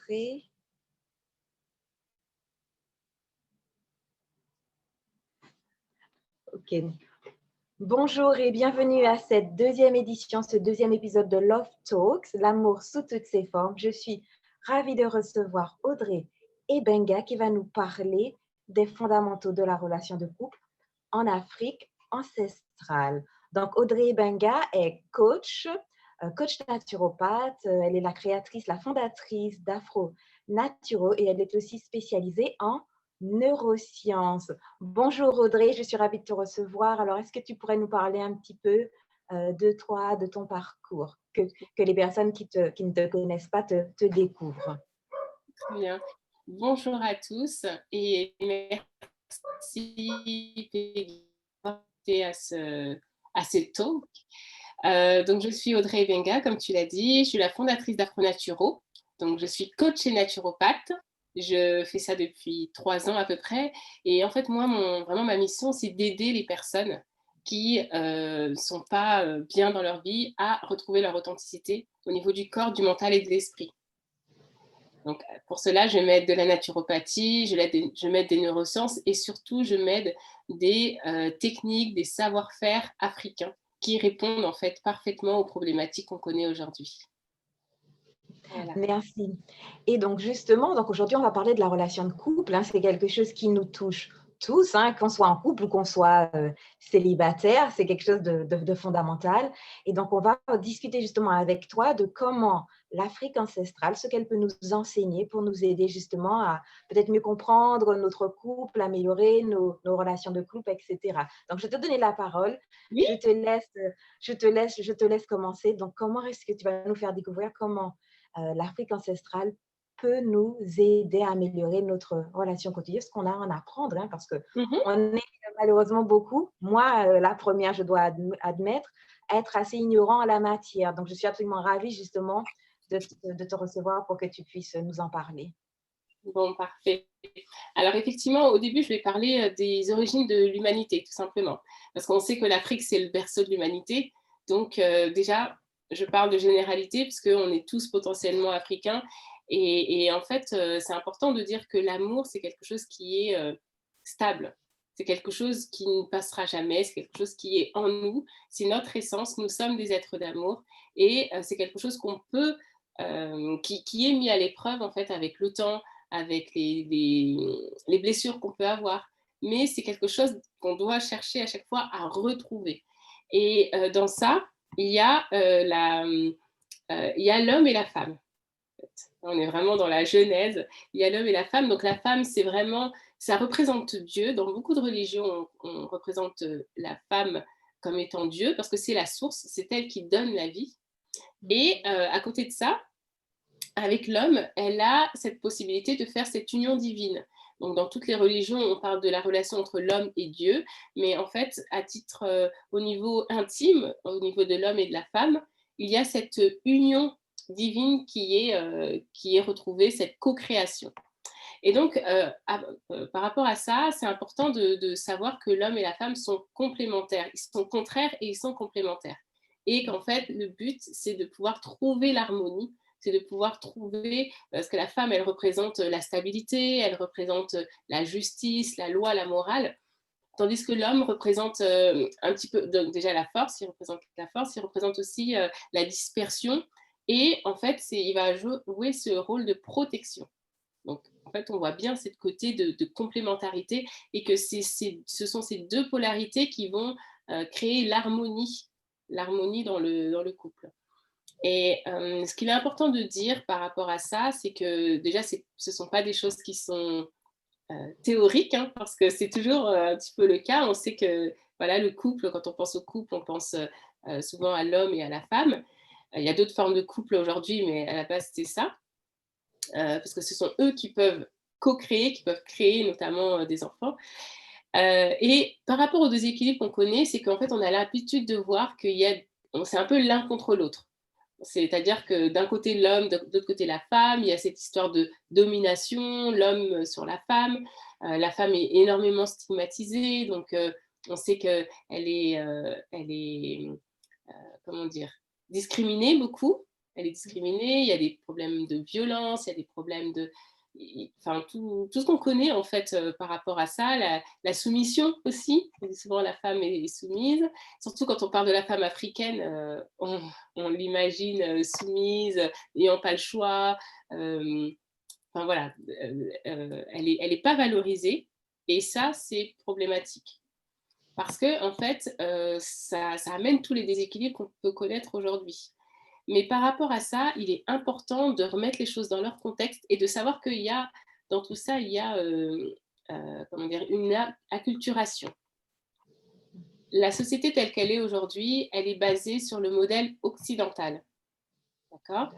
enregistrer. Ok. Bonjour et bienvenue à cette deuxième édition, ce deuxième épisode de Love Talks, l'amour sous toutes ses formes. Je suis ravie de recevoir Audrey Ebenga qui va nous parler des fondamentaux de la relation de couple en Afrique ancestrale. Donc, Audrey Ebenga est coach naturopathe. Elle est la créatrice, la fondatrice d'Afro Naturo et elle est aussi spécialisée en neurosciences. Bonjour Audrey, je suis ravie de te recevoir. Alors, est-ce que tu pourrais nous parler un petit peu de toi, de ton parcours, que les personnes qui ne te connaissent pas te découvrent? Très bien. Bonjour à tous et merci Peggy à ce talk. Donc, je suis Audrey Ebenga, comme tu l'as dit. Je suis la fondatrice d'Afro Naturo. Donc, je suis coach et naturopathe. Je fais ça depuis 3 ans à peu près. Et en fait, moi, vraiment, ma mission, c'est d'aider les personnes qui ne sont pas bien dans leur vie à retrouver leur authenticité au niveau du corps, du mental et de l'esprit. Donc, pour cela, je m'aide de la naturopathie, je m'aide des neurosciences et surtout, je m'aide des techniques, des savoir-faire africains qui répondent en fait parfaitement aux problématiques qu'on connaît aujourd'hui. Voilà. Merci. Et donc justement, donc aujourd'hui, on va parler de la relation de couple. C'est quelque chose qui nous touche tous, qu'on soit en couple ou qu'on soit célibataire. C'est quelque chose de fondamental. Et donc, on va discuter justement avec toi de comment l'Afrique ancestrale, ce qu'elle peut nous enseigner pour nous aider justement à peut-être mieux comprendre notre couple, améliorer nos relations de couple, etc. Donc, je vais te donner la parole. Oui. Je te laisse commencer. Donc, comment est-ce que tu vas nous faire découvrir comment l'Afrique ancestrale peut nous aider à améliorer notre relation quotidienne, ce qu'on a à en apprendre, parce qu'on est malheureusement beaucoup, moi la première, je dois admettre, être assez ignorant en la matière. Donc, je suis absolument ravie justement de te recevoir pour que tu puisses nous en parler. Bon, parfait. Alors effectivement, au début, je vais parler des origines de l'humanité, tout simplement. Parce qu'on sait que l'Afrique, c'est le berceau de l'humanité. Donc déjà, je parle de généralité, puisqu'on est tous potentiellement africains. Et en fait, c'est important de dire que l'amour, c'est quelque chose qui est stable. C'est quelque chose qui ne passera jamais, c'est quelque chose qui est en nous, c'est notre essence, nous sommes des êtres d'amour. Et c'est quelque chose qu'on peut, qui est mis à l'épreuve en fait avec le temps, avec les blessures qu'on peut avoir. Mais c'est quelque chose qu'on doit chercher à chaque fois à retrouver. Et dans ça, il y a l'homme et la femme. En fait. On est vraiment dans la genèse. Il y a l'homme et la femme. Donc la femme, c'est vraiment, ça représente Dieu. Dans beaucoup de religions, on représente la femme comme étant Dieu parce que c'est la source, c'est elle qui donne la vie. Et à côté de ça, avec l'homme, elle a cette possibilité de faire cette union divine. Donc, dans toutes les religions, on parle de la relation entre l'homme et Dieu, mais en fait, à titre au niveau intime, au niveau de l'homme et de la femme, il y a cette union divine qui est retrouvée, cette co-création. Et donc, par rapport à ça, c'est important de savoir que l'homme et la femme sont complémentaires. Ils sont contraires et ils sont complémentaires. Et qu'en fait, le but, c'est de pouvoir trouver l'harmonie, c'est de pouvoir trouver, parce que la femme, elle représente la stabilité, elle représente la justice, la loi, la morale, tandis que l'homme représente un petit peu, donc déjà la force, il représente aussi la dispersion, et en fait, il va jouer ce rôle de protection. Donc, en fait, on voit bien cette côté de complémentarité et que ce sont ces deux polarités qui vont créer l'harmonie dans le couple. Et ce qu'il est important de dire par rapport à ça, c'est que déjà, ce ne sont pas des choses qui sont théoriques, parce que c'est toujours un petit peu le cas. On sait que voilà, le couple, quand on pense au couple, on pense souvent à l'homme et à la femme. Il y a d'autres formes de couple aujourd'hui, mais à la base, c'est ça. Parce que ce sont eux qui peuvent co-créer, qui peuvent créer notamment des enfants. Et par rapport au déséquilibre qu'on connaît, c'est qu'en fait, on a l'habitude de voir c'est un peu l'un contre l'autre. C'est-à-dire que d'un côté l'homme, de l'autre côté la femme, il y a cette histoire de domination, l'homme sur la femme. La femme est énormément stigmatisée, donc on sait qu'elle est comment dire, discriminée beaucoup. elle est discriminée, il y a des problèmes de violence, il y a des problèmes de... Enfin, tout ce qu'on connaît en fait par rapport à ça, la soumission aussi, souvent la femme est soumise, surtout quand on parle de la femme africaine, on l'imagine soumise, n'ayant pas le choix, enfin voilà, elle est pas valorisée et ça c'est problématique. Parce que en fait, ça amène tous les déséquilibres qu'on peut connaître aujourd'hui. Mais par rapport à ça, il est important de remettre les choses dans leur contexte et de savoir qu'il y a, dans tout ça, il y a comment dire, une acculturation. La société telle qu'elle est aujourd'hui, elle est basée sur le modèle occidental. D'accord.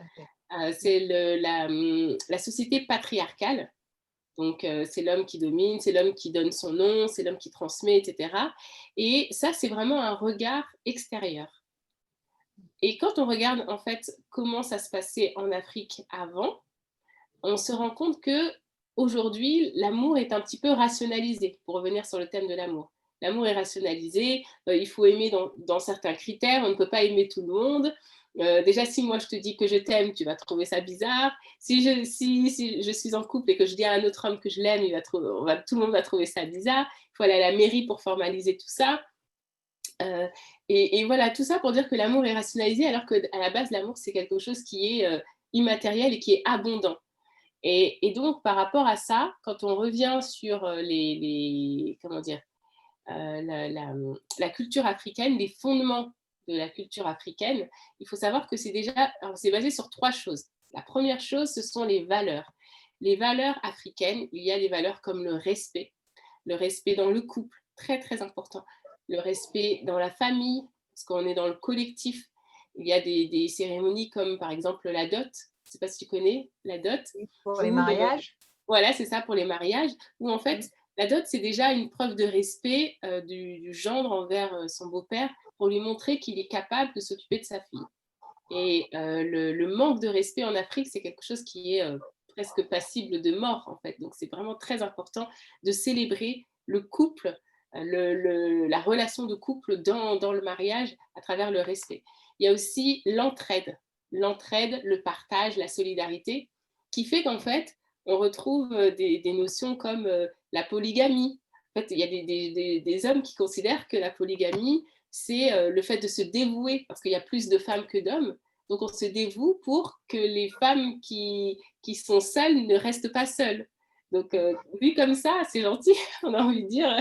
C'est la société patriarcale. Donc, c'est l'homme qui domine, c'est l'homme qui donne son nom, c'est l'homme qui transmet, etc. Et ça, c'est vraiment un regard extérieur. Et quand on regarde, en fait, comment ça se passait en Afrique avant, on se rend compte que aujourd'hui, l'amour est un petit peu rationalisé, pour revenir sur le thème de l'amour. L'amour est rationalisé, il faut aimer dans certains critères, on ne peut pas aimer tout le monde. Déjà, si moi je te dis que je t'aime, tu vas trouver ça bizarre. Si je suis en couple et que je dis à un autre homme que je l'aime, tout le monde va trouver ça bizarre. Il faut aller à la mairie pour formaliser tout ça. Et voilà, tout ça pour dire que l'amour est rationalisé, alors qu'à la base, l'amour, c'est quelque chose qui est immatériel et qui est abondant. Et donc, par rapport à ça, quand on revient sur comment dire, la culture africaine, les fondements de la culture africaine, il faut savoir que c'est basé sur 3 choses. La première chose, ce sont les valeurs. Les valeurs africaines, il y a des valeurs comme le respect dans le couple, très très important, le respect dans la famille, parce qu'on est dans le collectif. Il y a des cérémonies comme par exemple la dot, je ne sais pas si tu connais la dot. Pour les mariages. Voilà, c'est ça, pour les mariages, où en fait, la dot, c'est déjà une preuve de respect du gendre envers son beau-père pour lui montrer qu'il est capable de s'occuper de sa fille. Et le manque de respect en Afrique, c'est quelque chose qui est presque passible de mort, en fait. Donc, c'est vraiment très important de célébrer le couple, la relation de couple dans le mariage à travers le respect. Il y a aussi l'entraide, le partage, la solidarité, qui fait qu'en fait, on retrouve des notions comme la polygamie. En fait, il y a des hommes qui considèrent que la polygamie, c'est le fait de se dévouer, parce qu'il y a plus de femmes que d'hommes. Donc, on se dévoue pour que les femmes qui sont seules ne restent pas seules. Donc, vu comme ça, c'est gentil, on a envie de dire.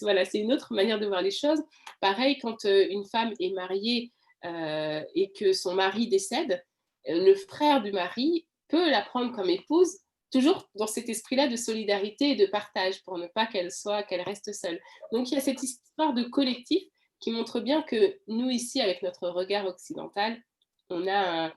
Voilà, c'est une autre manière de voir les choses. Pareil, quand une femme est mariée et que son mari décède, le frère du mari peut la prendre comme épouse, toujours dans cet esprit-là de solidarité et de partage, pour ne pas qu'elle reste seule. Donc, il y a cette histoire de collectif qui montre bien que nous, ici, avec notre regard occidental, on a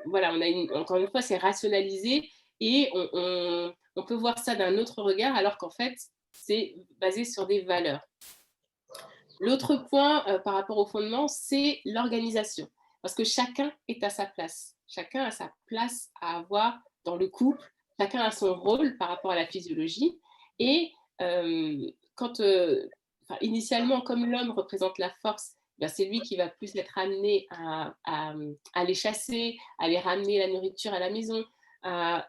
voilà, encore une fois, c'est rationalisé et on peut voir ça d'un autre regard, alors qu'en fait, c'est basé sur des valeurs. L'autre point par rapport au fondement, c'est l'organisation. Parce que chacun est à sa place. Chacun a sa place à avoir dans le couple. Chacun a son rôle par rapport à la physiologie. Et quand, initialement, comme l'homme représente la force, ben c'est lui qui va plus être amené à aller chasser, à aller ramener la nourriture à la maison, à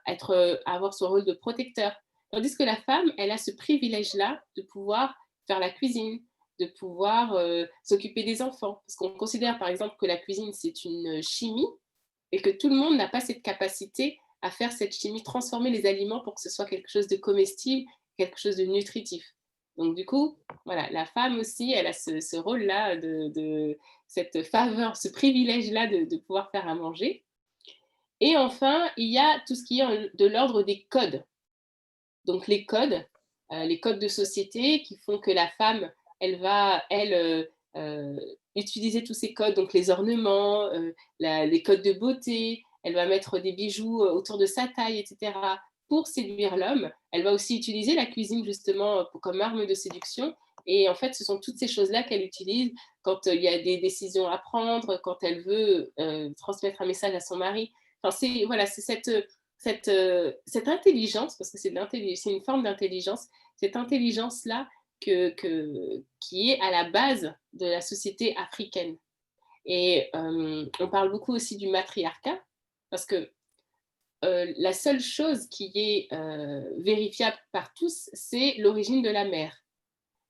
avoir son rôle de protecteur. Tandis que la femme, elle a ce privilège-là de pouvoir faire la cuisine, de pouvoir s'occuper des enfants. Parce qu'on considère par exemple que la cuisine, c'est une chimie et que tout le monde n'a pas cette capacité à faire cette chimie, transformer les aliments pour que ce soit quelque chose de comestible, quelque chose de nutritif. Donc du coup, voilà, la femme aussi, elle a ce rôle-là, cette faveur, ce privilège-là de pouvoir faire à manger. Et enfin, il y a tout ce qui est de l'ordre des codes. Donc les codes de société qui font que la femme, elle va, utiliser tous ces codes, donc les ornements, les codes de beauté, elle va mettre des bijoux autour de sa taille, etc. pour séduire l'homme. Elle va aussi utiliser la cuisine justement comme arme de séduction. Et en fait, ce sont toutes ces choses-là qu'elle utilise quand il y a des décisions à prendre, quand elle veut transmettre un message à son mari. Enfin, c'est cette intelligence, parce que c'est une forme d'intelligence, cette intelligence-là qui est à la base de la société africaine. Et on parle beaucoup aussi du matriarcat, parce que la seule chose qui est vérifiable par tous, c'est l'origine de la mère.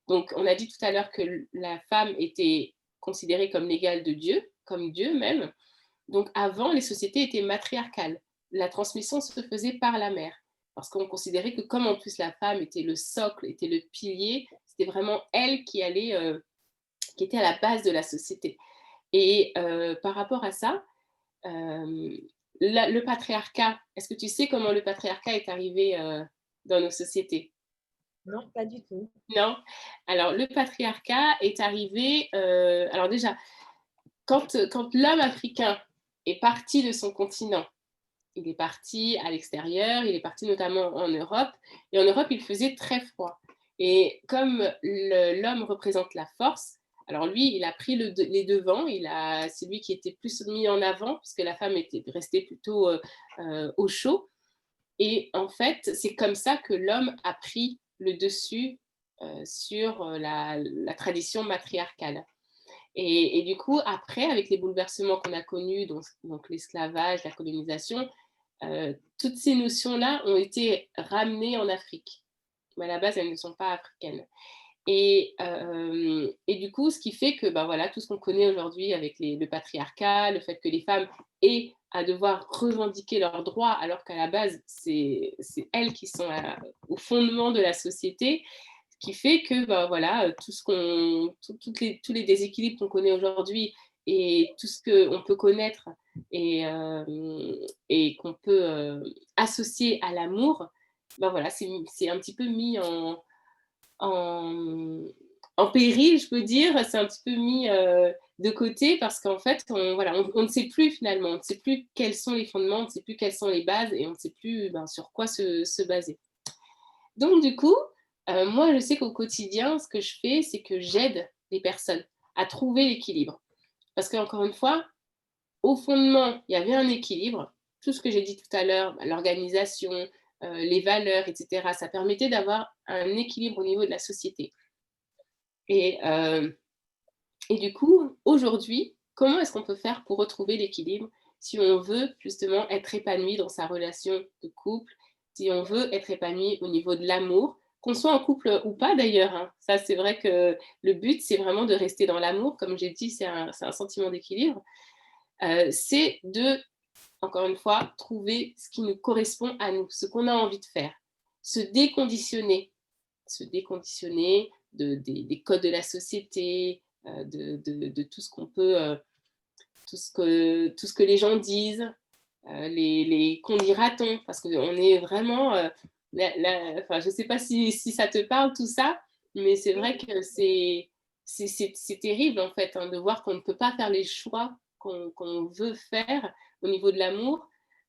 Donc, on a dit tout à l'heure que la femme était considérée comme l'égale de Dieu, comme Dieu même. Donc, avant, les sociétés étaient matriarcales. La transmission se faisait par la mère. Parce qu'on considérait que comme en plus la femme était le socle, était le pilier, c'était vraiment elle qui était à la base de la société. Et par rapport à ça, euh, le patriarcat, est-ce que tu sais comment le patriarcat est arrivé dans nos sociétés? Non, pas du tout. Non. Alors, le patriarcat est arrivé. Alors, déjà, quand l'homme africain est parti de son continent, il est parti à l'extérieur, il est parti notamment en Europe. Et en Europe, il faisait très froid. Et comme l'homme représente la force, alors lui, il a pris les devants, c'est lui qui était plus mis en avant, puisque la femme était restée plutôt au chaud. Et en fait, c'est comme ça que l'homme a pris le dessus sur la tradition matriarcale. Et du coup, après, avec les bouleversements qu'on a connus, donc l'esclavage, la colonisation, toutes ces notions-là ont été ramenées en Afrique. Mais à la base, elles ne sont pas africaines. Et du coup, ce qui fait que ben voilà, tout ce qu'on connaît aujourd'hui avec le patriarcat, le fait que les femmes aient à devoir revendiquer leurs droits, alors qu'à la base, c'est elles qui sont au fondement de la société, ce qui fait que ben voilà, tous les déséquilibres qu'on connaît aujourd'hui et tout ce qu'on peut connaître et qu'on peut associer à l'amour, ben voilà, c'est un petit peu mis en, en péril, je peux dire, c'est un petit peu mis de côté parce qu'en fait, on ne sait plus finalement, on ne sait plus quels sont les fondements, on ne sait plus quelles sont les bases et on ne sait plus sur quoi se baser. Donc du coup, moi, je sais qu'au quotidien, ce que je fais, c'est que j'aide les personnes à trouver l'équilibre. Parce qu'encore une fois, au fondement, il y avait un équilibre. Tout ce que j'ai dit tout à l'heure, l'organisation, les valeurs, etc., ça permettait d'avoir un équilibre au niveau de la société. Et, euh, et du coup, aujourd'hui, comment est-ce qu'on peut faire pour retrouver l'équilibre si on veut justement être épanoui dans sa relation de couple, si on veut être épanoui au niveau de l'amour, qu'on soit en couple ou pas d'ailleurs, hein. Ça, c'est vrai que le but, c'est vraiment de rester dans l'amour. Comme j'ai dit, c'est un sentiment d'équilibre. C'est de, encore une fois, trouver ce qui nous correspond à nous, ce qu'on a envie de faire. Se déconditionner, des codes de la société, de tout ce qu'on peut, tout ce que les gens disent, les qu'on dira-t-on, parce qu'on est vraiment, enfin, je ne sais pas si ça te parle tout ça, mais c'est vrai que c'est terrible en fait hein, de voir qu'on ne peut pas faire les choix qu'on veut faire au niveau de l'amour.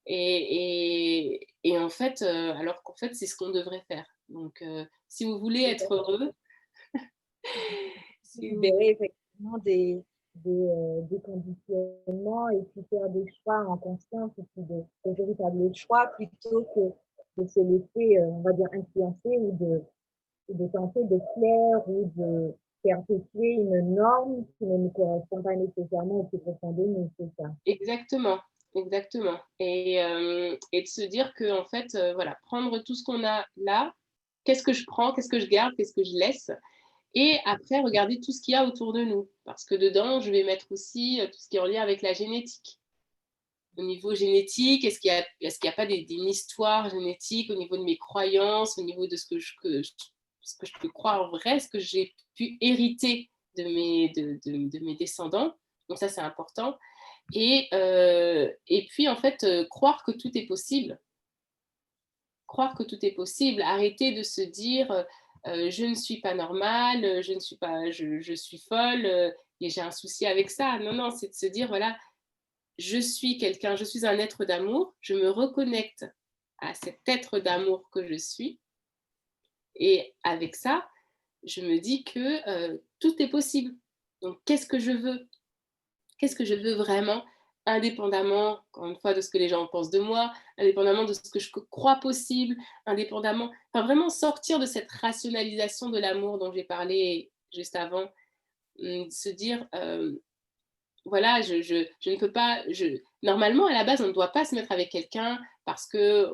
Et en fait, alors qu'en fait, c'est ce qu'on devrait faire. Donc, si vous voulez être heureux, si vous... Libérer effectivement des conditionnements et puis faire des choix en conscience et puis de véritables choix plutôt que de se laisser, on va dire, influencer ou de tenter de plaire ou de perpétuer une norme qui ne nous correspond pas nécessairement au plus profond de nous, c'est ça. Exactement, exactement. Et de se dire que, en fait, voilà, prendre tout ce qu'on a là, qu'est-ce que je prends, qu'est-ce que je garde, qu'est-ce que je laisse, et après, regarder tout ce qu'il y a autour de nous. Parce que dedans, je vais mettre aussi tout ce qui est en lien avec la génétique. Au niveau génétique, est-ce qu'il y a pas une histoire génétique au niveau de mes croyances, au niveau de ce que je peux croire en vrai, ce que j'ai pu hériter de mes descendants. Donc ça, c'est important. Et puis, en fait, croire que tout est possible. Croire que tout est possible. Arrêter de se dire je ne suis pas normale, je suis folle et j'ai un souci avec ça. Non, non, c'est de se dire voilà, je suis quelqu'un, je suis un être d'amour, je me reconnecte à cet être d'amour que je suis. Et avec ça, je me dis que tout est possible. Donc, qu'est-ce que je veux? Qu'est-ce que je veux vraiment, indépendamment, encore une fois, de ce que les gens pensent de moi, indépendamment de ce que je crois possible, indépendamment, enfin vraiment sortir de cette rationalisation de l'amour dont j'ai parlé juste avant, se dire, voilà, je ne peux pas, normalement, à la base, on ne doit pas se mettre avec quelqu'un parce que,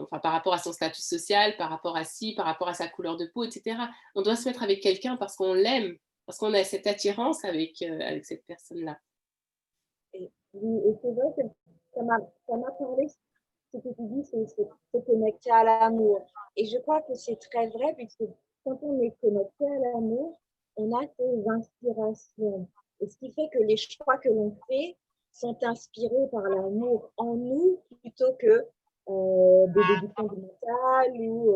enfin, par rapport à son statut social, par rapport à ci, par rapport à sa couleur de peau, etc. On doit se mettre avec quelqu'un parce qu'on l'aime, parce qu'on a cette attirance avec cette personne-là. Et, oui, et c'est vrai que ça m'a, ça m'a parlé, ce que tu dis, c'est se connecter à l'amour. Et je crois que c'est très vrai, puisque quand on est connecté à l'amour, on a ces inspirations. Et ce qui fait que les choix que l'on fait sont inspirés par l'amour en nous plutôt que des déductions du mental ou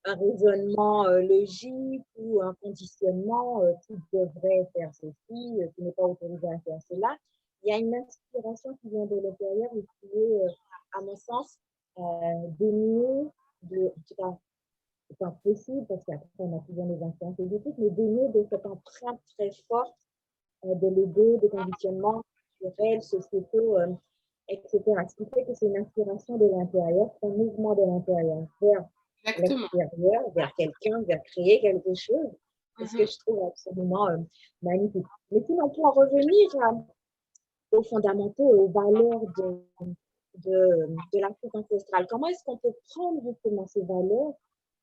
un raisonnement logique ou un conditionnement qui devrait faire ceci, qui n'est pas autorisé à faire cela. Il y a une inspiration qui vient de l'intérieur et qui est, à mon sens, dénuée de, en tout cas, c'est pas possible parce qu'après on a toujours les influences égotiques, mais dénuée de cette empreinte très forte de l'ego, des conditionnements culturels, sociétaux, etc. Ce qui fait que c'est une inspiration de l'intérieur, c'est un mouvement de l'intérieur vers Exactement. l'extérieur, vers quelqu'un, vers créer quelque chose. C'est ce que Mhm. je trouve absolument magnifique. Mais sinon, pour en revenir aux fondamentaux et aux valeurs de l'Afrique ancestrale, comment est-ce qu'on peut prendre justement ces valeurs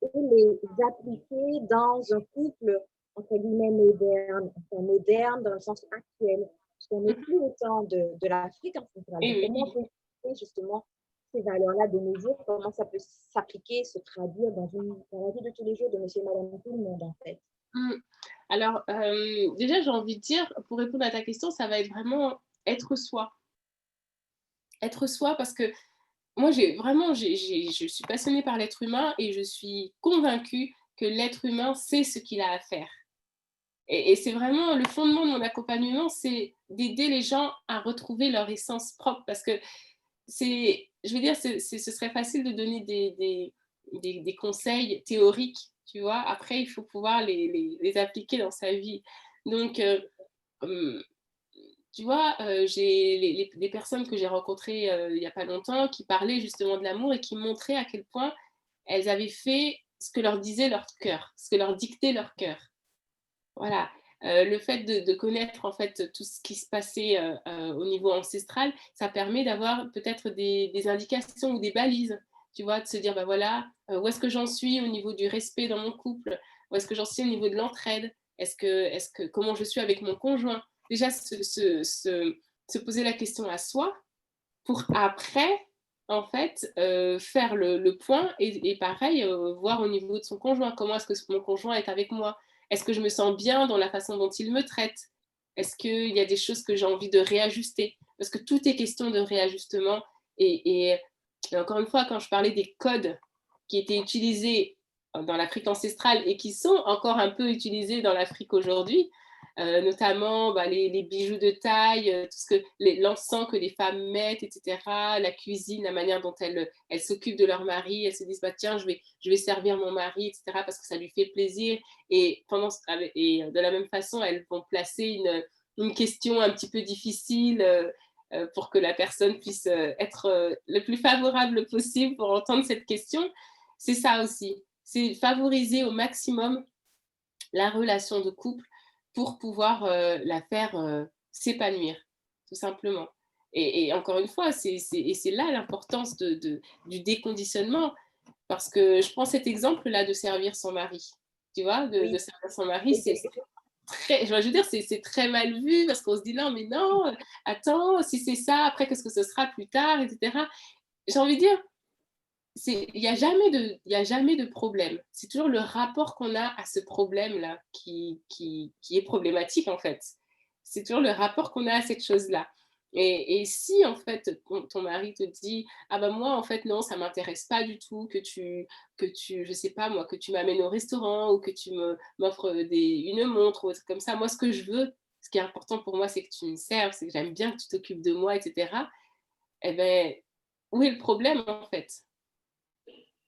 et les appliquer dans un couple, entre guillemets, moderne, enfin moderne dans le sens actuel, parce qu'on n'est Mhm. plus au temps de l'Afrique ancestrale. Et Donc, comment on oui. peut utiliser justement ces valeurs-là de nos jours, comment ça peut s'appliquer, se traduire dans la vie de tous les jours de monsieur et madame tout le monde, en fait. Mm. Alors, déjà, j'ai envie de dire, pour répondre à ta question, ça va être vraiment être soi. Être soi parce que moi, je suis passionnée par l'être humain et je suis convaincue que l'être humain sait ce qu'il a à faire. Et c'est vraiment le fondement de mon accompagnement, c'est d'aider les gens à retrouver leur essence propre. Parce que je veux dire, ce serait facile de donner des conseils théoriques, tu vois. Après, il faut pouvoir les appliquer dans sa vie. Donc, hum, tu vois, j'ai des personnes que j'ai rencontrées il n'y a pas longtemps qui parlaient justement de l'amour et qui montraient à quel point elles avaient fait ce que leur disait leur cœur, ce que leur dictait leur cœur. Voilà. Le fait de connaître en fait tout ce qui se passait au niveau ancestral, ça permet d'avoir peut-être des indications ou des balises, tu vois, de se dire, bah voilà, où est-ce que j'en suis au niveau du respect dans mon couple, où est-ce que j'en suis au niveau de l'entraide, comment je suis avec mon conjoint. Déjà, se poser la question à soi pour après, en fait, faire le point et pareil, voir au niveau de son conjoint, comment est-ce que mon conjoint est avec moi. Est-ce que je me sens bien dans la façon dont il me traite? Est-ce qu'il y a des choses que j'ai envie de réajuster? Parce que tout est question de réajustement. Et encore une fois, quand je parlais des codes qui étaient utilisés dans l'Afrique ancestrale et qui sont encore un peu utilisés dans l'Afrique aujourd'hui, notamment bah, les bijoux de taille, tout ce que l'encens que les femmes mettent, etc. La cuisine, la manière dont elles s'occupent de leur mari, elles se disent bah, tiens, je vais servir mon mari, etc. parce que ça lui fait plaisir. Et de la même façon, elles vont placer une question un petit peu difficile pour que la personne puisse être le plus favorable possible pour entendre cette question. C'est ça aussi, c'est favoriser au maximum la relation de couple pour pouvoir la faire s'épanouir, tout simplement. Et encore une fois, c'est là l'importance du déconditionnement, parce que je prends cet exemple-là de servir son mari. Tu vois, de Oui, servir son mari, oui, c'est très, je veux dire, c'est très mal vu parce qu'on se dit non, mais non, attends, si c'est ça, après, qu'est-ce que ce sera plus tard, etc. J'ai envie de dire, il y a jamais de problème. C'est toujours le rapport qu'on a à ce problème-là qui est problématique, en fait. C'est toujours le rapport qu'on a à cette chose-là. Et si, en fait, ton mari te dit, ah ben moi, en fait, non, ça m'intéresse pas du tout je sais pas moi, que tu m'amènes au restaurant ou que m'offres une montre ou un truc comme ça. Moi, ce que je veux, ce qui est important pour moi, c'est que tu me serves, c'est que j'aime bien que tu t'occupes de moi, etc. Eh ben, où est le problème, en fait?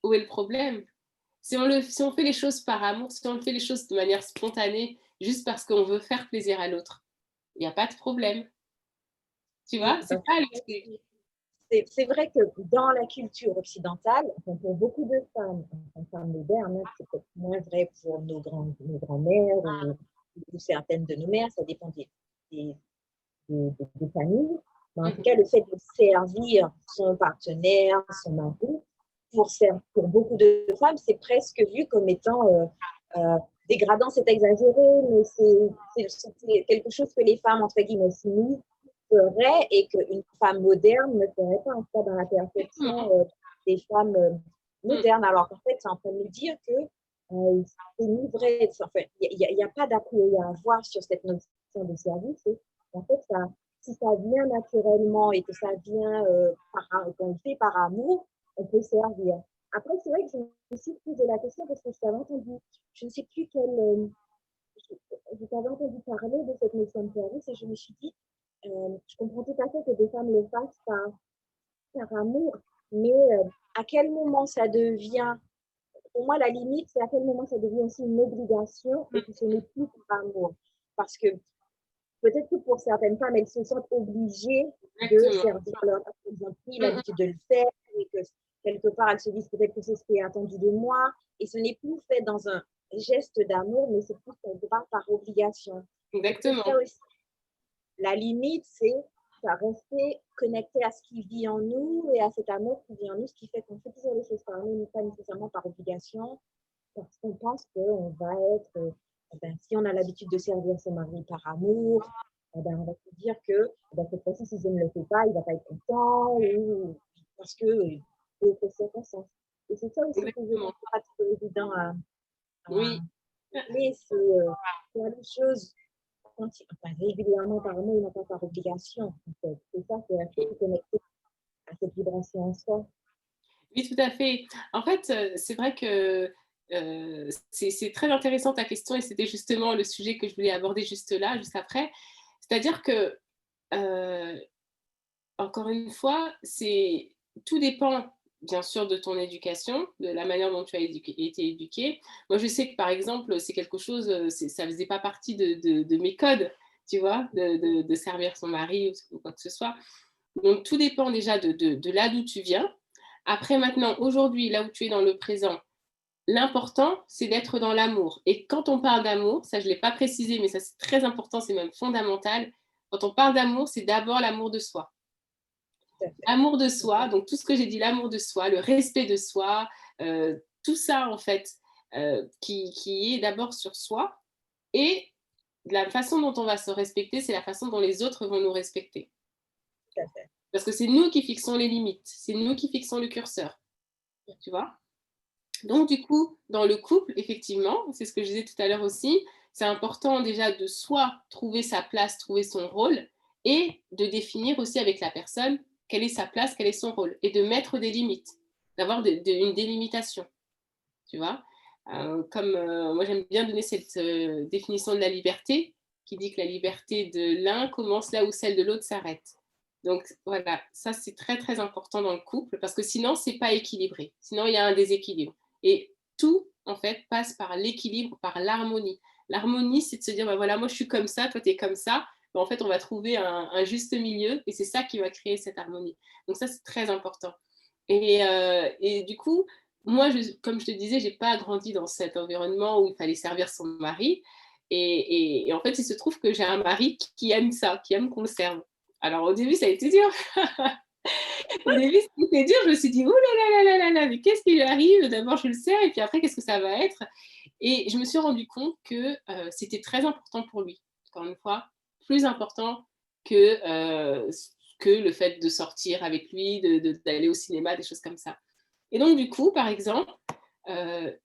Où est le problème? Si on fait les choses par amour, si on fait les choses de manière spontanée, juste parce qu'on veut faire plaisir à l'autre, il n'y a pas de problème. Tu vois? oui, C'est parce ça qu'en le fait, truc. c'est vrai que dans la culture occidentale, enfin, pour beaucoup de femmes, enfin, femmes modernes, hein, c'est peut-être moins vrai pour nos grands-mères ou certaines de nos mères, ça dépend des de famille. Mais en tout cas, le fait de servir son partenaire, son mari, pour beaucoup de femmes, c'est presque vu comme étant dégradant, c'est exagéré, mais c'est quelque chose que les femmes, entre guillemets, soumises feraient et qu'une femme moderne ne ferait pas, en tout cas dans la perception des femmes modernes. Alors qu'en fait, c'est en train de nous dire que c'est une vraie. Enfin, il n'y a pas d'a priori à avoir sur cette notion de service. Et en fait, si ça vient naturellement et que ça vient qu'on le fait par amour, on peut servir. Après, c'est vrai que je me suis posé la question parce que je t'avais entendu, je ne sais plus je t'avais entendu parler de cette notion de service et je me suis dit, je comprends tout à fait que des femmes le fassent par amour, mais à quel moment ça devient, pour moi, la limite, c'est à quel moment ça devient aussi une obligation et que ce n'est plus par amour. Parce que peut-être que pour certaines femmes, elles se sentent obligées de servir leur parce qu'elles ont pris l'habitude de le faire et que quelque part, elles se disent peut-être que c'est ce qui est attendu de moi. Et ce n'est plus fait dans un geste d'amour, mais c'est plus quelque part par obligation. Exactement. Ça aussi, la limite, c'est rester connecté à ce qui vit en nous et à cet amour qui vit en nous, ce qui fait qu'on fait toujours les choses par nous, pas nécessairement par obligation, parce qu'on pense qu'on va être, si on a l'habitude de servir son mari par amour, on va se dire que cette fois-ci, si je ne le fais pas, il ne va pas être content, ou parce que c'est circonstance. Et c'est ça aussi que je ne trouve pas très évident à mais c'est la chose régulièrement par amour et non pas par obligation. En fait. C'est ça, c'est rester connecté à cette vibration en soi. Oui, tout à fait. En fait, c'est vrai que c'est très intéressant ta question et c'était justement le sujet que je voulais aborder juste là, juste après. C'est-à-dire que, encore une fois, tout dépend bien sûr de ton éducation, de la manière dont tu as été éduqué. Moi, je sais que par exemple, c'est quelque chose, ça faisait pas partie de mes codes, tu vois, de servir son mari ou quoi que ce soit. Donc, tout dépend déjà de là d'où tu viens. Après, maintenant, aujourd'hui, là où tu es dans le présent, l'important, c'est d'être dans l'amour. Et quand on parle d'amour, ça, je ne l'ai pas précisé, mais ça, c'est très important, c'est même fondamental. Quand on parle d'amour, c'est d'abord l'amour de soi. L'amour de soi, donc tout ce que j'ai dit, l'amour de soi, le respect de soi, tout ça, en fait, qui est d'abord sur soi. Et la façon dont on va se respecter, c'est la façon dont les autres vont nous respecter. Tout à fait. Parce que c'est nous qui fixons les limites, c'est nous qui fixons le curseur, tu vois. Donc, du coup, dans le couple, effectivement, c'est ce que je disais tout à l'heure aussi, c'est important déjà de soit trouver sa place, trouver son rôle, et de définir aussi avec la personne quelle est sa place, quel est son rôle, et de mettre des limites, d'avoir une délimitation, tu vois. Comme moi, j'aime bien donner cette définition de la liberté, qui dit que la liberté de l'un commence là où celle de l'autre s'arrête. Donc voilà, ça c'est très très important dans le couple parce que sinon c'est pas équilibré. Sinon il y a un déséquilibre. Et tout en fait passe par l'équilibre, par l'harmonie. L'harmonie, c'est de se dire bah, voilà, moi je suis comme ça, toi tu es comme ça. Ben, en fait, on va trouver un juste milieu et c'est ça qui va créer cette harmonie. Donc ça c'est très important. Et du coup, moi, comme je te disais, j'ai pas grandi dans cet environnement où il fallait servir son mari. Et en fait, il se trouve que j'ai un mari qui aime ça, qui aime qu'on le serve. Alors au début, ça a été dur. Au début, c'était dur. Je me suis dit, oh là là là là là, mais qu'est-ce qui lui arrive? D'abord, je le sers, et puis après, qu'est-ce que ça va être? Et je me suis rendu compte que c'était très important pour lui. Encore une fois, plus important que, que le fait de sortir avec lui, d'aller au cinéma, des choses comme ça. Et donc, du coup, par exemple,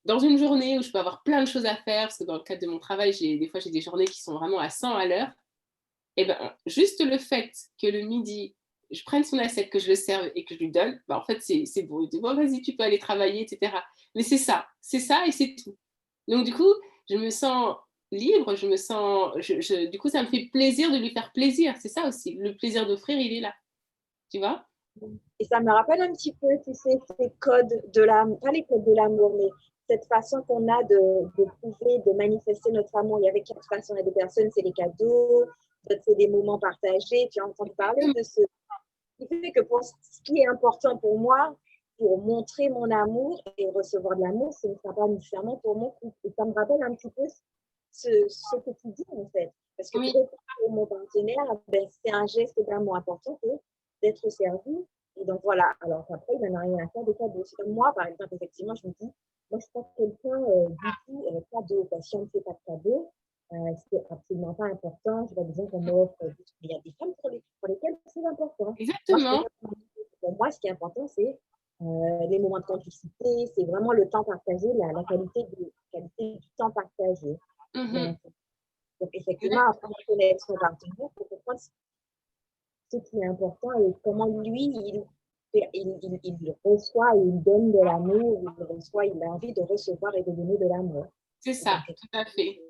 dans une journée où je peux avoir plein de choses à faire, parce que dans le cadre de mon travail, des fois, j'ai des journées qui sont vraiment à 100 à l'heure, et ben, juste le fait que le midi, je prenne son assiette, que je le serve et que je lui donne, ben, en fait, c'est beau. Il dit, bon, vas-y, tu peux aller travailler, etc. Mais c'est ça et c'est tout. Donc, du coup, je me sens libre, je me sens, du coup, ça me fait plaisir de lui faire plaisir. C'est ça aussi. Le plaisir d'offrir, il est là. Tu vois? Et ça me rappelle un petit peu, tu sais, ces codes de l'amour, pas les codes de l'amour, mais cette façon qu'on a de prouver, de manifester notre amour. Il y avait quatre façons. Il y a des personnes, c'est les cadeaux, d'autres, c'est des moments partagés. Tu as entendu parler de ce qui fait que pour ce qui est important pour moi, pour montrer mon amour et recevoir de l'amour, ce ne sera pas nécessairement pour mon couple. Et ça me rappelle un petit peu ce que tu dis, en fait. Parce que Oui, peut-être pour mon partenaire, ben, c'est un geste d'amour important que d'être servi. Et donc voilà, alors qu'après, il n'en a rien à faire des cadeaux. C'est comme moi, par exemple, effectivement, je me dis, moi, je suis pas quelqu'un du tout cadeau. Quoi. Si on ne fait pas de cadeau, c'est absolument pas important. Je n'ai pas besoin qu'on m'offre. Mais il y a des femmes pour lesquelles c'est important. Moi, je exactement. préfère, pour moi, ce qui est important, c'est les moments de complicité, c'est vraiment le temps partagé, la qualité du temps partagé. Mhm. Donc effectivement, apprendre à connaître son partenaire pour comprendre ce qui est important et comment lui, il reçoit et il donne de l'amour, il reçoit, il a envie de recevoir et de donner de l'amour. C'est Et donc, ça, tout à fait.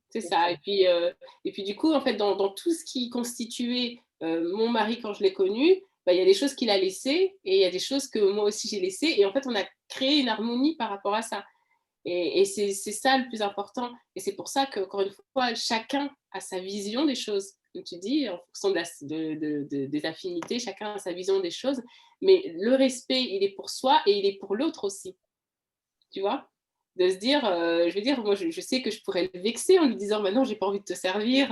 C'est c'est ça. ça. Et puis du coup, en fait, dans tout ce qui constituait mon mari quand je l'ai connu, bah, il y a des choses qu'il a laissées et il y a des choses que moi aussi j'ai laissées. Et en fait, on a créé une harmonie par rapport à ça. Et c'est ça le plus important. Et c'est pour ça que, encore une fois, chacun a sa vision des choses. Comme tu dis, en fonction des affinités, chacun a sa vision des choses. Mais le respect, il est pour soi et il est pour l'autre aussi. Tu vois, de se dire, je veux dire, moi, je sais que je pourrais le vexer en lui disant, maintenant, j'ai pas envie de te servir,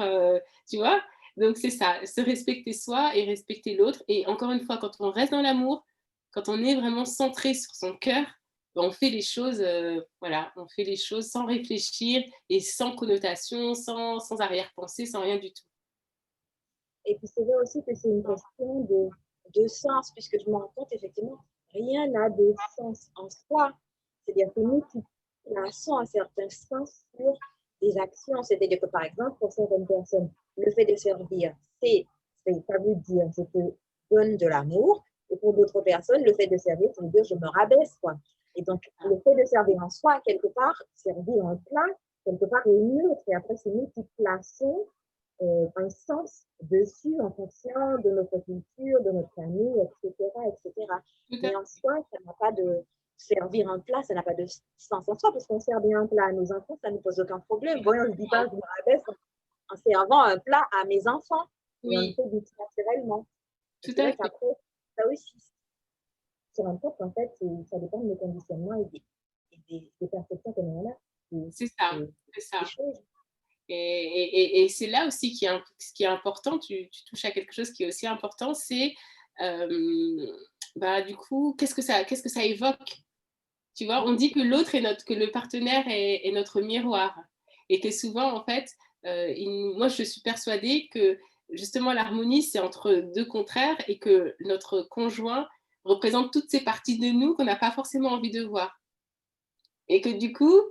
tu vois. Donc, c'est ça, se respecter soi et respecter l'autre. Et encore une fois, quand on reste dans l'amour, quand on est vraiment centré sur son cœur, ben, on fait les choses, voilà, on fait les choses sans réfléchir et sans connotation, sans arrière-pensée, sans rien du tout. Et puis c'est vrai aussi que c'est une question de sens, puisque je me rends compte effectivement, rien n'a de sens en soi. C'est-à-dire que nous qui plaçons un certain sens sur des actions, c'est-à-dire que par exemple, pour certaines personnes, le fait de servir, ça veut dire je te donne de l'amour, et pour d'autres personnes, le fait de servir, ça veut dire je me rabaisse, quoi. Et donc, le fait de servir en soi, quelque part, servir un plat, quelque part est neutre, et après, c'est nous qui plaçons un sens dessus en fonction de notre culture, de notre famille, etc., etc. Tout à Mais en soi, ça n'a pas de servir un plat, ça n'a pas de sens en soi, parce qu'on sert bien un plat à nos enfants, ça ne pose aucun problème. Bon, je ne dis pas, je me rabaisse en servant un plat à mes enfants, et on le Oui, fait naturellement. Et tout c'est à vrai fait. qu'après, ça aussi, se rendre compte qu'en fait, ça dépend de nos conditionnements des perceptions que l'on a C'est ça, c'est des ça. choses. Et c'est là aussi ce qui est important, tu touches à quelque chose qui est aussi important, c'est bah, du coup, qu'est-ce que ça évoque? Tu vois, on dit que que le partenaire est notre miroir. Et que souvent, en fait, moi, je suis persuadée que justement, l'harmonie, c'est entre deux contraires et que notre conjoint représente toutes ces parties de nous qu'on n'a pas forcément envie de voir. Et que du coup,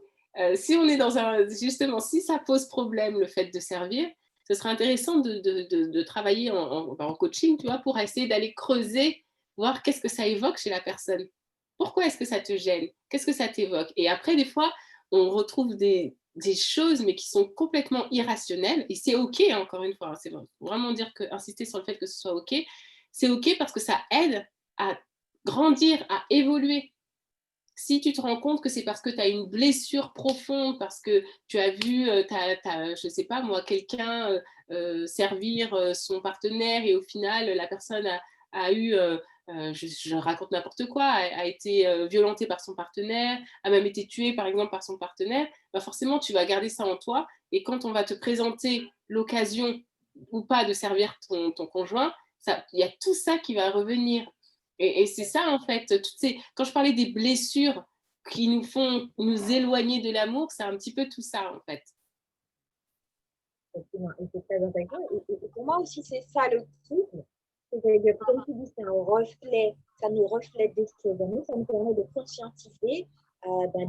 si on est dans un justement, si ça pose problème, le fait de servir, ce serait intéressant de travailler en coaching, tu vois, pour essayer d'aller creuser, voir qu'est-ce que ça évoque chez la personne. Pourquoi est-ce que ça te gêne? Qu'est-ce que ça t'évoque? Et après, des fois, on retrouve des choses, mais qui sont complètement irrationnelles. Et c'est OK, hein, encore une fois, hein, c'est vraiment dire que, insister sur le fait que ce soit OK. C'est OK parce que ça aide à grandir, à évoluer. Si tu te rends compte que c'est parce que tu as une blessure profonde, parce que tu as vu, je ne sais pas moi, quelqu'un servir son partenaire et au final, la personne a eu, je raconte n'importe quoi, a été violentée par son partenaire, a même été tuée par exemple par son partenaire, bah forcément tu vas garder ça en toi et quand on va te présenter l'occasion ou pas de servir ton conjoint, il y a tout ça qui va revenir. Et c'est ça, en fait, quand je parlais des blessures qui nous font nous éloigner de l'amour, c'est un petit peu tout ça, en fait. Effectivement, et c'est très intéressant. Et pour moi aussi, c'est ça le truc. C'est-à-dire que, comme tu dis, c'est un reflet, ça nous reflète des choses. Donc, nous, ça nous permet de conscientiser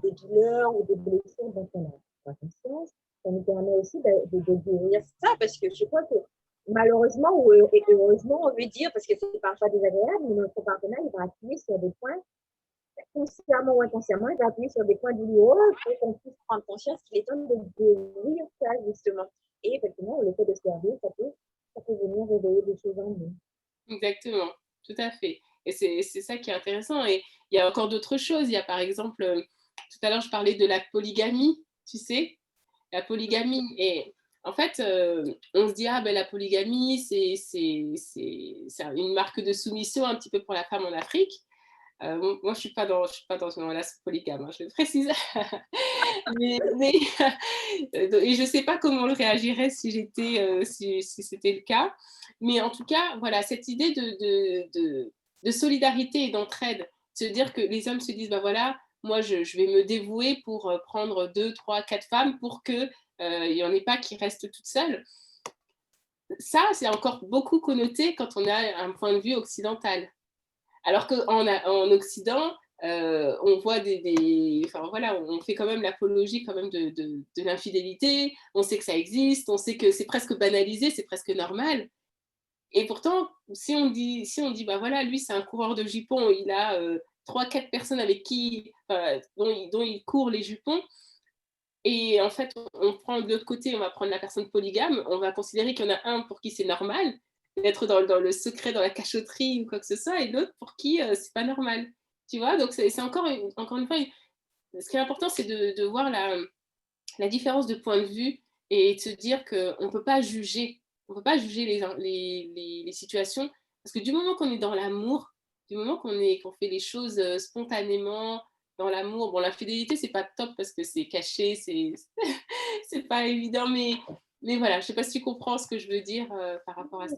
des douleurs ou des blessures dont on n'a pas conscience. Ça nous permet aussi de guérir ça, parce que je crois que malheureusement ou heureusement, on veut dire, parce que c'est parfois désagréable, mais notre partenaire, il va appuyer sur des points, consciemment ou inconsciemment, il va appuyer sur des points douloureux pour qu'on puisse prendre conscience qu'il est temps de guérir ça, justement. Et effectivement, le fait de servir, ça peut venir réveiller des choses en nous. Exactement, tout à fait. Et c'est ça qui est intéressant. Et il y a encore d'autres choses. Il y a par exemple, tout à l'heure, je parlais de la polygamie, tu sais, la polygamie. Et en fait, on se dit, ah ben la polygamie, c'est une marque de soumission un petit peu pour la femme en Afrique. Moi, je suis pas dans une relation polygame, hein, je le précise. Mais et je sais pas comment je réagirais si j'étais, si c'était le cas. Mais en tout cas, voilà, cette idée de solidarité et d'entraide, se dire que les hommes se disent: «Bah, voilà, moi je vais me dévouer pour, prendre 2, 3, 4 femmes pour que, il y en ait pas qui restent toutes seules». Ça, c'est encore beaucoup connoté quand on a un point de vue occidental. Alors en Occident, on voit enfin voilà, on fait quand même l'apologie quand même de l'infidélité. On sait que ça existe, on sait que c'est presque banalisé, c'est presque normal. Et pourtant, si on dit bah voilà, lui c'est un coureur de jupons, il a 3-4 personnes avec qui, dont il court les jupons. Et en fait, on prend de l'autre côté, on va prendre la personne polygame, on va considérer qu'il y en a un pour qui c'est normal d'être dans le secret, dans la cachotterie ou quoi que ce soit, et l'autre pour qui c'est pas normal. Tu vois? Donc c'est encore une fois, ce qui est important, c'est de voir la différence de point de vue et de se dire qu'on ne peut pas juger. On ne peut pas juger les situations parce que du moment qu'on est dans l'amour, du moment qu'on fait les choses spontanément, dans l'amour, bon, l'infidélité, c'est pas top parce que c'est caché, c'est pas évident, mais voilà, je sais pas si tu comprends ce que je veux dire par rapport à ça.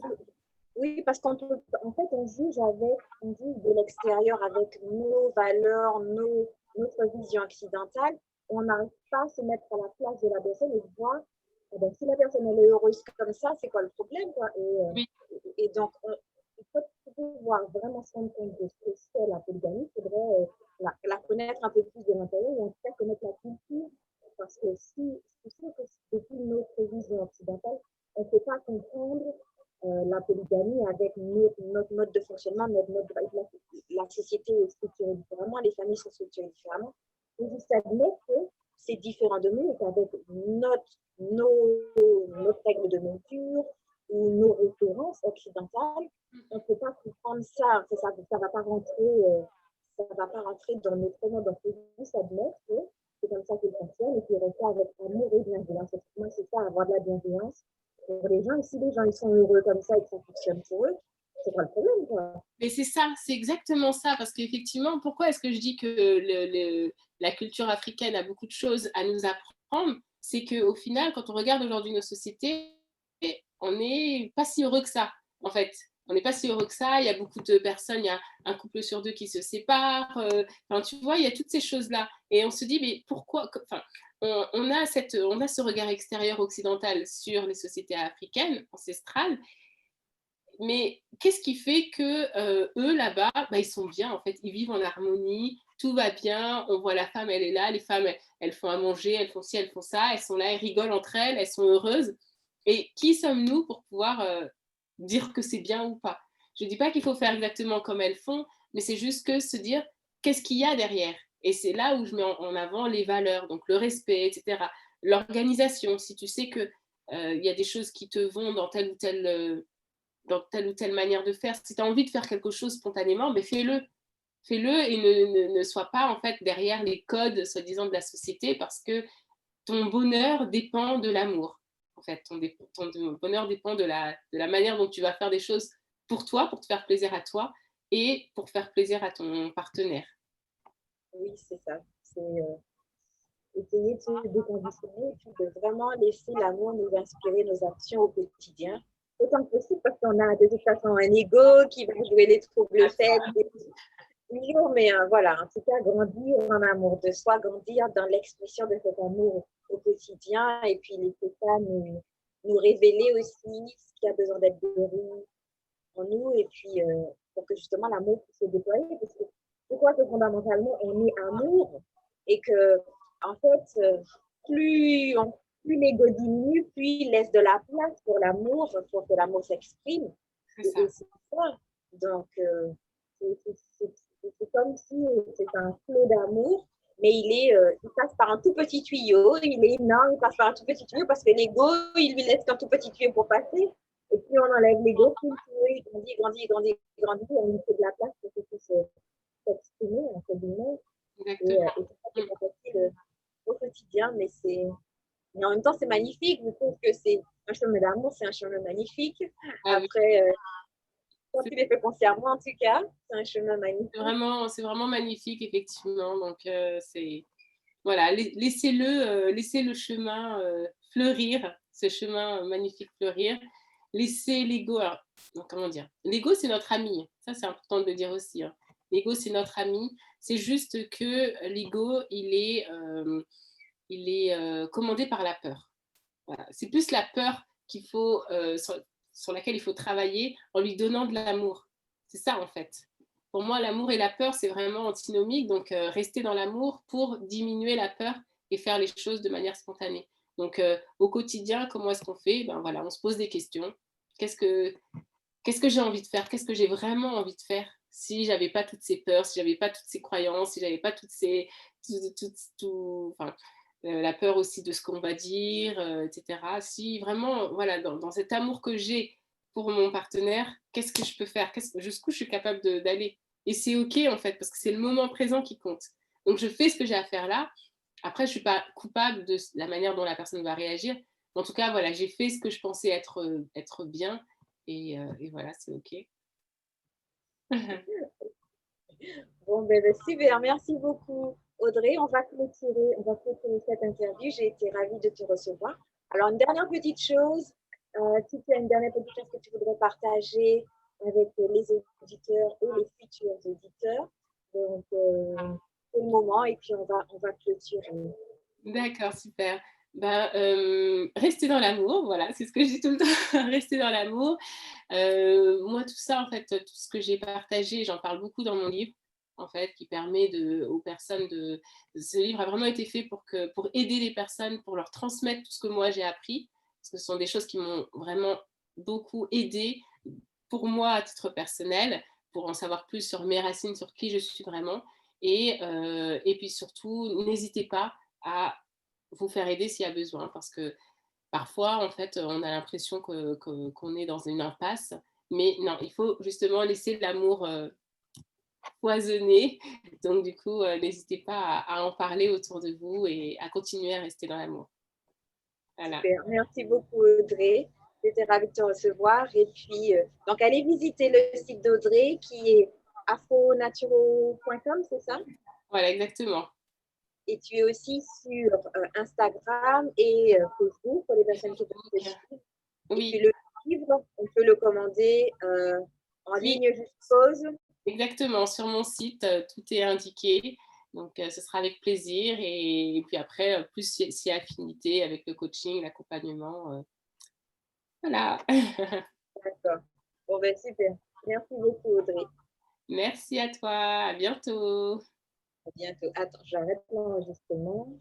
Oui, parce en fait, on juge de l'extérieur avec nos valeurs, notre vision occidentale. On n'arrive pas à se mettre à la place de la personne et de voir, eh ben, si la personne elle est heureuse comme ça, c'est quoi le problème, quoi. Oui, Et donc, il faut pouvoir vraiment se rendre compte de ce que c'est la polygamie. Il faudrait la connaître un peu plus de l'intérieur et en tout cas connaître la culture. Parce que si, c'est sûr que depuis notre vision occidentale, on ne peut pas comprendre la polygamie avec notre mode de fonctionnement, notre mode la société est structurée différemment, les familles sont structurées différemment. Il faut juste admettre que c'est différent de nous et qu'avec notre règles de mesure ou nos références occidentales, on ne peut pas comprendre ça. Ça va pas rentrer, ça va pas rentrer dans notre monde. Donc, il faut juste admettre que c'est comme ça qu'il fonctionne et qu'il reste avec amour et bienveillance. Moi, c'est ça, avoir de la bienveillance pour les gens. Et si les gens ils sont heureux comme ça et que ça fonctionne pour eux, c'est pas le problème, quoi. mais c'est ça, c'est exactement ça, parce qu'effectivement, pourquoi est-ce que je dis que la culture africaine a beaucoup de choses à nous apprendre? C'est qu'au final, quand on regarde aujourd'hui nos sociétés, on n'est pas si heureux que ça, en fait. On n'est pas si heureux que ça. Il y a beaucoup de personnes, il y a un couple sur deux qui se sépare. Enfin, tu vois, il y a toutes ces choses-là. Et on se dit, mais pourquoi enfin, on a ce regard extérieur occidental sur les sociétés africaines, ancestrales, mais qu'est-ce qui fait que eux là-bas, bah, ils sont bien en fait, ils vivent en harmonie, tout va bien, on voit la femme, elle est là, les femmes, elles font à manger, elles font ci, elles font ça, elles sont là, elles rigolent entre elles, elles sont heureuses. Et qui sommes-nous pour pouvoir dire que c'est bien ou pas? Je ne dis pas qu'il faut faire exactement comme elles font, mais c'est juste que se dire qu'est-ce qu'il y a derrière. Et c'est là où je mets en avant les valeurs, donc le respect, etc. L'organisation, si tu sais que il y a des choses qui te vont dans telle ou telle manière de faire. Si tu as envie de faire quelque chose spontanément, mais fais-le. Fais-le et ne sois pas en fait derrière les codes soi-disant de la société parce que ton bonheur dépend de l'amour. En fait, ton bonheur dépend de la manière dont tu vas faire des choses pour toi, pour te faire plaisir à toi et pour faire plaisir à ton partenaire. Oui, c'est ça. C'est essayer de se déconditionner et puis de vraiment laisser l'amour nous inspirer nos actions au quotidien. Autant que possible parce qu'on a de toute façon un ego qui va jouer les troubles faits toujours, mais voilà, en tout cas, grandir en amour de soi, grandir dans l'expression de cet amour au quotidien et puis laisser ça nous révéler aussi ce qui a besoin d'être guéri en nous et puis pour que justement l'amour puisse se déployer parce que je crois que fondamentalement on est amour et que en fait plus l'ego diminue, plus il laisse de la place pour que l'amour s'exprime C'est et ça. c'est ça. Donc c'est comme si c'est un flot d'amour mais il passe par un tout petit tuyau, il passe par un tout petit tuyau parce que l'ego, il lui laisse qu'un tout petit tuyau pour passer. Et puis on enlève l'ego, puis il grandit, grandit, grandit, grandit, et on lui fait de la place pour qu'il puisse s'exprimer, entre guillemets. Exactement. Et c'est ça qui est pas facile au quotidien, mais en même temps, c'est magnifique. Je trouve que c'est un chemin d'amour, c'est un chemin magnifique. Ah oui, Après, quand c'est il est fait consciemment, en tout cas, c'est un chemin magnifique. C'est vraiment magnifique, effectivement. Donc, voilà, laissez le chemin fleurir, ce chemin magnifique fleurir. Laissez l'ego, alors, comment dire? L'ego, c'est notre ami. Ça, c'est important de le dire aussi, hein. L'ego, c'est notre ami. C'est juste que l'ego, il est commandé par la peur. Voilà. C'est plus la peur qu'il faut, sur laquelle il faut travailler en lui donnant de l'amour. C'est ça, en fait. Pour moi, l'amour et la peur, c'est vraiment antinomique. Donc, rester dans l'amour pour diminuer la peur et faire les choses de manière spontanée. Donc, au quotidien, comment est-ce qu'on fait? Ben voilà, on se pose des questions. Qu'est-ce que, qu'est-ce que j'ai envie de faire? Qu'est-ce que j'ai vraiment envie de faire si j'avais pas toutes ces peurs, si j'avais pas toutes ces croyances, si j'avais pas toutes ces, enfin, la peur aussi de ce qu'on va dire, etc. Si vraiment, voilà, dans cet amour que j'ai pour mon partenaire, qu'est-ce que je peux faire? Jusqu'où je suis capable d'aller? Et c'est OK, en fait, parce que c'est le moment présent qui compte. Donc, je fais ce que j'ai à faire là. Après, je ne suis pas coupable de la manière dont la personne va réagir. En tout cas, voilà, j'ai fait ce que je pensais être bien. Et voilà, c'est OK. Bon, super, merci beaucoup Audrey. On va clôturer cette interview. J'ai été ravie de te recevoir. Alors, une dernière petite chose, si tu as une dernière petite chose que tu voudrais partager avec les auditeurs et les futurs auditeurs, donc c'est le moment et puis on va clôturer. D'accord, super. Ben, rester dans l'amour, voilà, c'est ce que je dis tout le temps, rester dans l'amour. Moi, tout ça, en fait, tout ce que j'ai partagé, j'en parle beaucoup dans mon livre, en fait, qui permet aux personnes ce livre a vraiment été fait pour aider les personnes, pour leur transmettre tout ce que moi j'ai appris, parce que ce sont des choses qui m'ont vraiment beaucoup aidé pour moi à titre personnel, pour en savoir plus sur mes racines, sur qui je suis vraiment. Et puis surtout, n'hésitez pas à vous faire aider s'il y a besoin, parce que parfois, en fait, on a l'impression qu'on est dans une impasse, mais non, il faut justement laisser l'amour foisonner. Donc, du coup, n'hésitez pas à en parler autour de vous et à continuer à rester dans l'amour. Voilà. Super, merci beaucoup Audrey. J'étais ravie de te recevoir. Et puis, donc, allez visiter le site d'Audrey qui est afronaturo.com, c'est ça? Voilà, exactement. Et tu es aussi sur Instagram et Facebook pour les personnes qui veulent te Donc, suivre. Et puis oui, le livre, on peut le commander en oui, ligne, je suppose. exactement. Sur mon site, tout est indiqué. Donc, ce sera avec plaisir. Et puis après, plus si affinité avec le coaching, l'accompagnement. Voilà. D'accord. Bon, super. Merci beaucoup, Audrey. Merci à toi. À bientôt. À bientôt. Attends, j'arrête l'enregistrement.